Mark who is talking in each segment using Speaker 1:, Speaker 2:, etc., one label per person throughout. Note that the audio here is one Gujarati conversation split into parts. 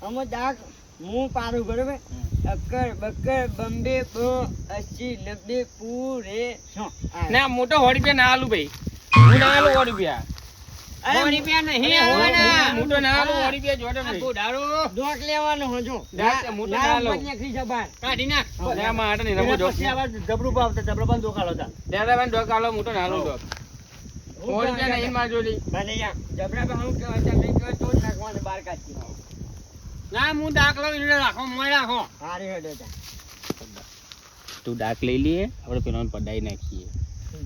Speaker 1: અમે દાગ હું પાડું બરોબર અક્કર બક્કર બંબે બ 80 90 પૂરે 100
Speaker 2: ના મોટો 100 રૂપિયા ના આલું ભાઈ હું ના આલું 100 રૂપિયા
Speaker 1: 100 રૂપિયા નહીં આલવાના
Speaker 2: મોટો ના આલું 100 રૂપિયા જોડે
Speaker 1: આ
Speaker 2: ભાઈ
Speaker 1: બોડારો ડોક લેવાનો હોજો
Speaker 2: મોટો ના આલો
Speaker 1: ખરી જબાર
Speaker 2: કાઢી નાખ ના માટે નહીં રમો જો
Speaker 3: પછી આવા જબરું પાવતા જબરબાન દોકાલો હતા
Speaker 2: દાદાભાઈ ડોક આલો મોટો ના આલો ડોક 100 રૂપિયા નહીં માર જોડી
Speaker 1: ભલે યા જબરા બા હું કહેવા તા નહીં કહો તો નાખવાનું બાર કાઢી
Speaker 2: ના હું દાખલો ઈને રાખો મોય રાખો
Speaker 1: હારી હેડો તા
Speaker 2: તું દાખ લઈ લઈએ આપણે પેલાને પડાઈ નાખીએ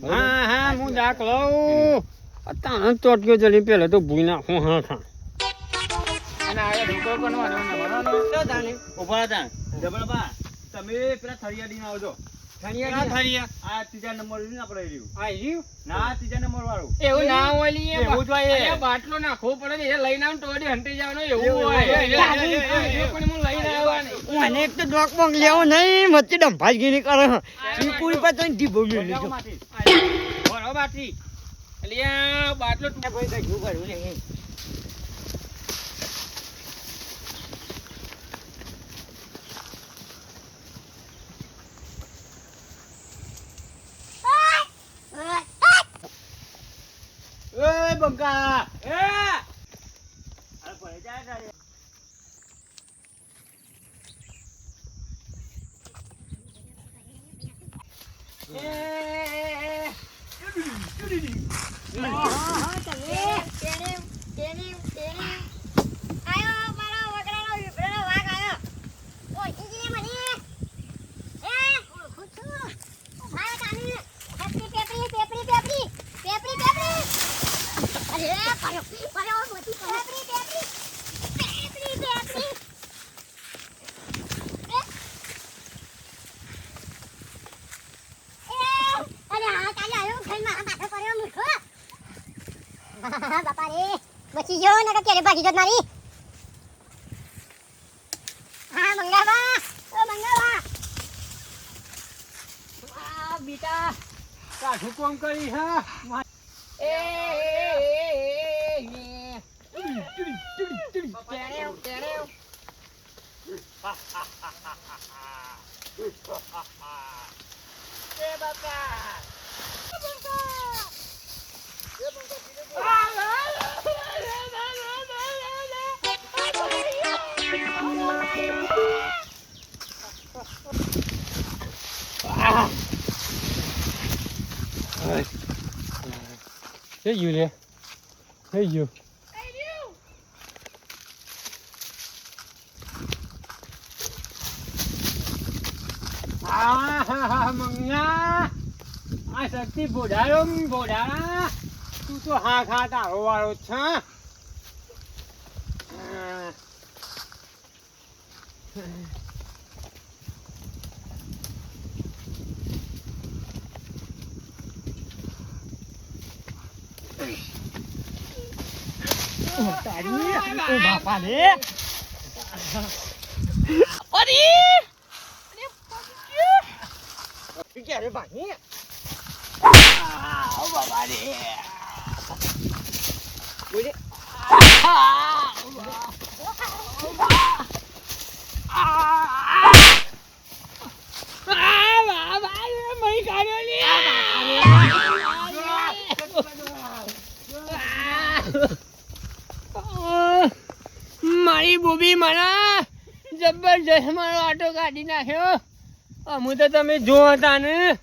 Speaker 1: હા હા હું દાખ લઉં અત્યારે ચોટક્યો જલી પેલો તો ભૂઈ નાખું હા થા
Speaker 2: અને આ ઢોકો કરવાનો
Speaker 1: તો તાને
Speaker 3: ઉભા હતા જબરબા તમે પેલા થરિયાડીમાં આવજો
Speaker 1: ખણિયા
Speaker 2: થરિયા
Speaker 3: આ ત્રીજા નંબર રહ્યું ને આપણે રહ્યું
Speaker 1: આ રહ્યું
Speaker 3: ના ત્રીજા નંબર વાળું
Speaker 2: એવું ના હોય લી
Speaker 3: એવું જ હોય એ.
Speaker 2: બાટલો નાખવો પડે ને એ લઈને આમ ટોડી હંટી જવાનો એવું હોય પણ હું લઈને આવ્યો નહીં
Speaker 1: મને એક તો ડોક બોંગ લેવો નહીં મચ્છી ડંફાજગીરી કરે ચીપુરી પર તો ઢીબો મેલી જો
Speaker 2: બરો બાટી અલિયા બાટલો
Speaker 1: ભાઈ કઈ શું કરું લે
Speaker 3: એ બંકા
Speaker 1: એ
Speaker 3: અરે ભલે જાય તારે
Speaker 4: બાપા રે બચી ગયો ને ક્યારે ભાગી જત મારી હા મંગાવા ઓ મંગાવા
Speaker 1: આ બીટા કાઠું કોમ કરી હા
Speaker 2: એ
Speaker 1: Hey you there. Hey you. મંગા આ શક્તિ બોડાડા તું તો હા ખા તારો વાળો છે તારી ઓ બાપા રે ક્યારે ભાઈ ઓ બાબા રે બોલે મારી બોબી મને જબરજસ્ત મારો આટો કાઢી નાખ્યો અમુ તો તમે જો હતા ને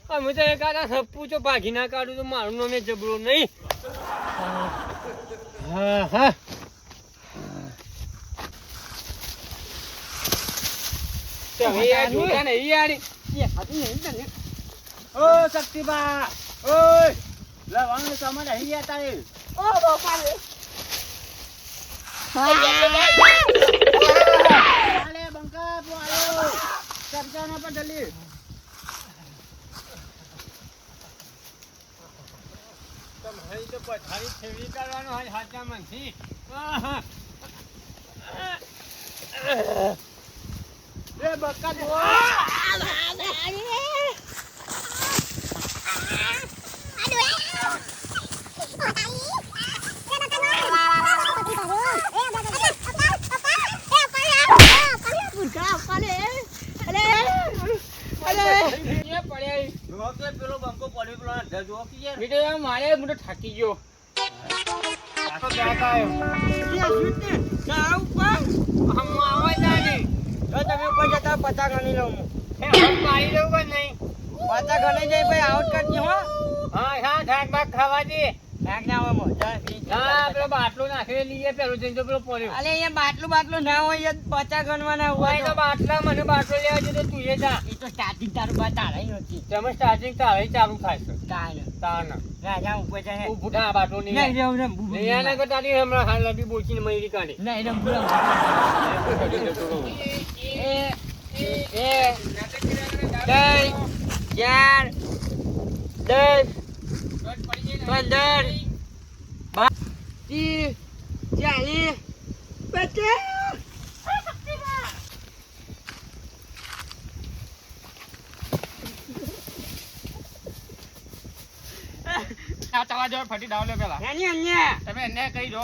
Speaker 1: અમે તો એકાદા સપ્પુ તો ભાગી ના કાઢું તો મારું નામ જબરો નહીં હા હા
Speaker 3: ઓ શક્તિબા ઓય લવાનું તમારે અહીં હતા રે
Speaker 4: ઓ બાપા રે
Speaker 3: આલે બંકા પોઆલો શક્તિને પર જલ્દી
Speaker 1: તમારી તો પથારી છેડી કરવાનો હોય હાચા મનથી
Speaker 3: એ બક્કા જો જો કે પેલો બંકો પડ્યો પેલો અંદર જો કે યાર.
Speaker 2: બેટા યાર મારે હું તો થાકી ગયો.
Speaker 3: આ તો ક્યાં કાયો?
Speaker 1: આમ આવા જાને
Speaker 3: જો તમે ઉપર જતા પચાસ ગણી લઉં હું.
Speaker 1: મારી દઉં કે નહીં
Speaker 3: પચાસ ગણી જાય ભાઈ આઉટ કરજો હો.
Speaker 1: હા હા શાક બાક ખાવા દે
Speaker 3: નાખ ના હોય મો. જા પી.
Speaker 1: હા પેલો બાટલો નાખી લઈએ પેલો જઈને તો પેલો પડ્યો
Speaker 3: અલે અહીંયા બાટલું ના હોય યાર પચાસ ગણવાના
Speaker 1: હોય
Speaker 3: હોય
Speaker 1: તો બાટલા મને બાટલો લેવા જો તો તું એ જા
Speaker 3: એ તો સ્ટાર્ટિંગ તારું બા તારા નથી.
Speaker 1: તમે સ્ટાર્ટિંગ તારે ચાલુ થાય છે
Speaker 3: તાને
Speaker 1: તાન
Speaker 3: રાજા ઉપર જાય.
Speaker 1: તું બુઢા બાટલો નહીં
Speaker 3: નહીં રેવું ને બુબુ.
Speaker 1: નહીં આને કે તારી હમણાં હાલ લબી બોચીને મયરી કાઢી
Speaker 3: નહીં રમ રમ. એ 10 11 10 15 20 40 50
Speaker 2: આ ચવા જો ફટી ડાવ લે પેલા.
Speaker 3: એની અહીંયા
Speaker 2: તમે એને કહી દો.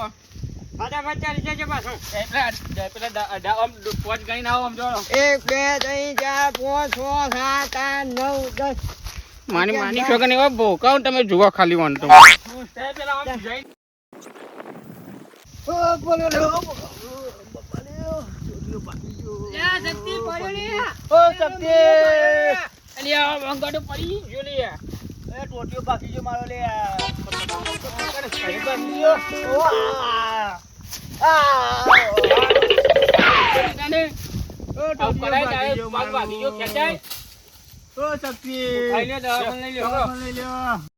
Speaker 3: ફટાફટ ચાલી જજો પાછું.
Speaker 2: એટલે પેલા આમ પોચ ગણી ના આવો આમ જો.
Speaker 3: 1 2 3 4 5 6 7 8 9 10.
Speaker 2: માની છોકરી એવા ભોકાવ તમે જુઓ ખાલી વાન તો. પેલા આમ જઈ
Speaker 1: શક્તિ પડ્યો ને
Speaker 3: ઓ શક્તિ
Speaker 2: અલ્યા વંગાડો પડી ગયો લે.
Speaker 3: એ ટોટીઓ બાકી જો મારો લે ઓ
Speaker 2: તને આવ કરાય તારે પગ વાગી ગયો ખેંચાય.
Speaker 3: ઓ શક્તિ
Speaker 1: ખાઈ લે દવા લઈ લે
Speaker 3: લઈ લ્યો